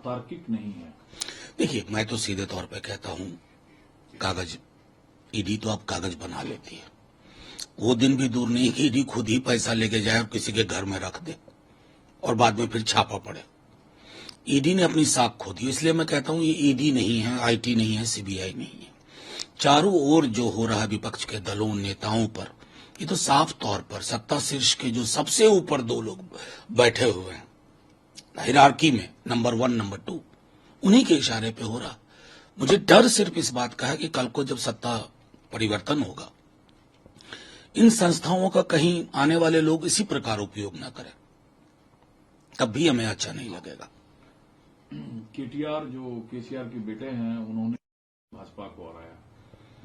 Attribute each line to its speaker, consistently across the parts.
Speaker 1: तार्किक नहीं है?
Speaker 2: देखिए, मैं तो सीधे तौर पे कहता हूं, कागज ईडी तो अब कागज बना लेती है। वो दिन भी दूर नहीं कि ईडी खुद ही पैसा लेके जाए और किसी के घर में रख दे और बाद में फिर छापा पड़े। ईडी ने अपनी साख खो दी, इसलिए मैं कहता हूं ये ईडी नहीं है, आईटी नहीं है, सीबीआई नहीं है। चारों ओर जो हो रहा है विपक्ष के दलों नेताओं पर, ये तो साफ तौर पर सत्ता शीर्ष के जो सबसे ऊपर दो लोग बैठे हुए हैं हायरार्की में, नंबर 1 नंबर 2, उन्हीं के इशारे पे हो रहा। मुझे डर सिर्फ इस बात का है कि कल को जब सत्ता परिवर्तन होगा, इन संस्थाओं का कहीं आने वाले लोग इसी प्रकार उपयोग न करें, तब भी हमें अच्छा नहीं लगेगा।
Speaker 1: केटीआर जो केसीआर के बेटे हैं, उन्होंने भाजपा को हराया।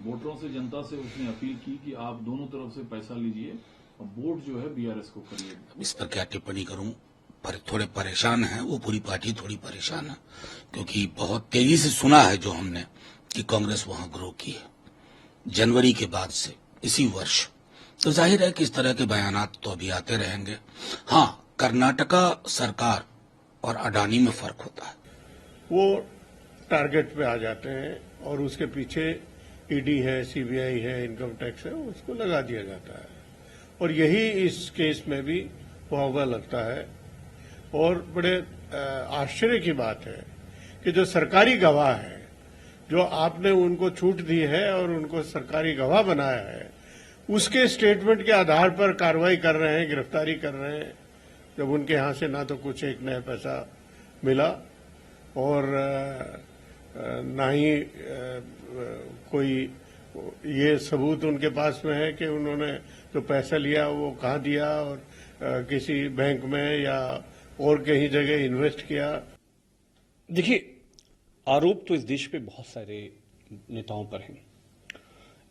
Speaker 1: वोटरों से, जनता से उसने अपील की कि आप दोनों तरफ से पैसा लीजिए और वोट जो है बीआरएस को करिए।
Speaker 2: इस पर क्या टिप्पणी करूं, पर थोड़े परेशान हैं वो, पूरी पार्टी थोड़ी परेशान है, क्योंकि बहुत तेजी से सुना है जो हमने कि कांग्रेस वहां ग्रो की है जनवरी के बाद से इसी वर्ष। तो जाहिर है कि इस तरह के बयानात तो अभी आते रहेंगे। हाँ, कर्नाटका सरकार और अडानी में फर्क होता है।
Speaker 3: वो टारगेट पे आ जाते हैं और उसके पीछे ईडी है, सीबीआई है, इनकम टैक्स है, उसको लगा दिया जाता है। और यही इस केस में भी हुआ लगता है। और बड़े आश्चर्य की बात है कि जो सरकारी गवाह है, जो आपने उनको छूट दी है और उनको सरकारी गवाह बनाया है, उसके स्टेटमेंट के आधार पर कार्रवाई कर रहे हैं, गिरफ्तारी कर रहे हैं, जब उनके यहां से ना तो कुछ एक नया पैसा मिला और ना ही कोई ये सबूत उनके पास में है कि उन्होंने जो पैसा लिया वो कहाँ दिया और किसी बैंक में या और कहीं जगह इन्वेस्ट किया।
Speaker 4: देखिए, आरोप तो इस देश पे बहुत सारे नेताओं पर हैं।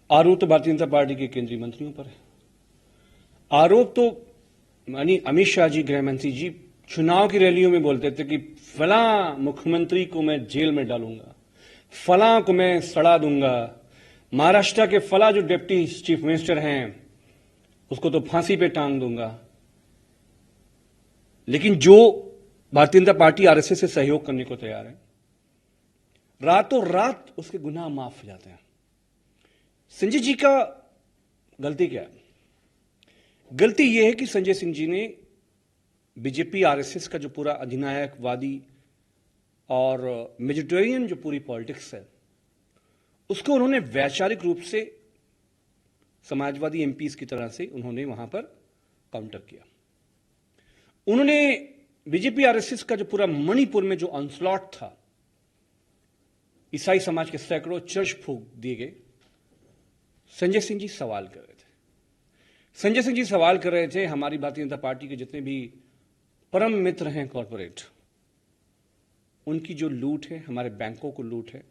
Speaker 4: आरोप तो भारतीय जनता पार्टी के केंद्रीय मंत्रियों पर है। आरोप तो यानी अमित शाह जी, गृह मंत्री जी, चुनाव की रैलियों में बोलते थे कि फलां मुख्यमंत्री को मैं जेल में डालूंगा, फलां को मैं सड़ा दूंगा, महाराष्ट्र के फला जो डिप्टी चीफ मिनिस्टर हैं उसको तो फांसी पे टांग दूंगा। लेकिन जो भारतीय जनता पार्टी आरएसएस से सहयोग करने को तैयार है, रातों रात उसके गुनाह माफ हो जाते हैं। संजय जी का गलती क्या है? गलती यह है कि संजय सिंह जी ने बीजेपी आरएसएस का जो पूरा अधिनायकवादी और मेजिटेरियन जो पूरी पॉलिटिक्स है, उसको उन्होंने वैचारिक रूप से समाजवादी एमपीज की तरह से उन्होंने वहां पर काउंटर किया। उन्होंने बीजेपी आरएसएस का जो पूरा मणिपुर में जो ऑनस्लॉट था, ईसाई समाज के सैकड़ों चर्च फूंक दिए गए, संजय सिंह जी सवाल कर रहे थे। संजय सिंह जी सवाल कर रहे थे हमारी भारतीय जनता पार्टी के जितने भी परम मित्र हैं कॉरपोरेट, उनकी जो लूट है, हमारे बैंकों को लूट है,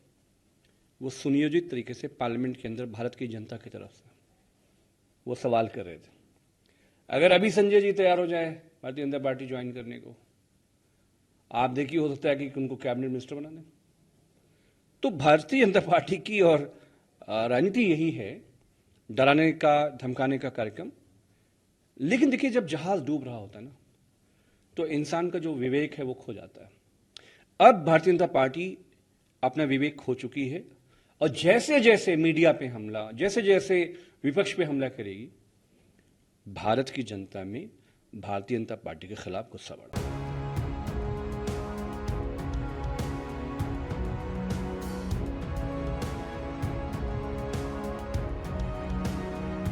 Speaker 4: वो सुनियोजित तरीके से पार्लियामेंट के अंदर भारत की जनता की तरफ से वो सवाल कर रहे थे। अगर अभी संजय जी तैयार हो जाए भारतीय जनता पार्टी ज्वाइन करने को, आप देखिए, हो सकता है कि उनको कैबिनेट मिनिस्टर बना दें। तो भारतीय जनता पार्टी की और राजनीति यही है, डराने का, धमकाने का कार्यक्रम। लेकिन देखिए, जब जहाज डूब रहा होता है ना, तो इंसान का जो विवेक है वो खो जाता है। अब भारतीय जनता पार्टी अपना विवेक खो चुकी है और जैसे जैसे मीडिया पे हमला, जैसे जैसे विपक्ष पे हमला करेगी, भारत की जनता में भारतीय जनता पार्टी के खिलाफ गुस्सा बढ़ा।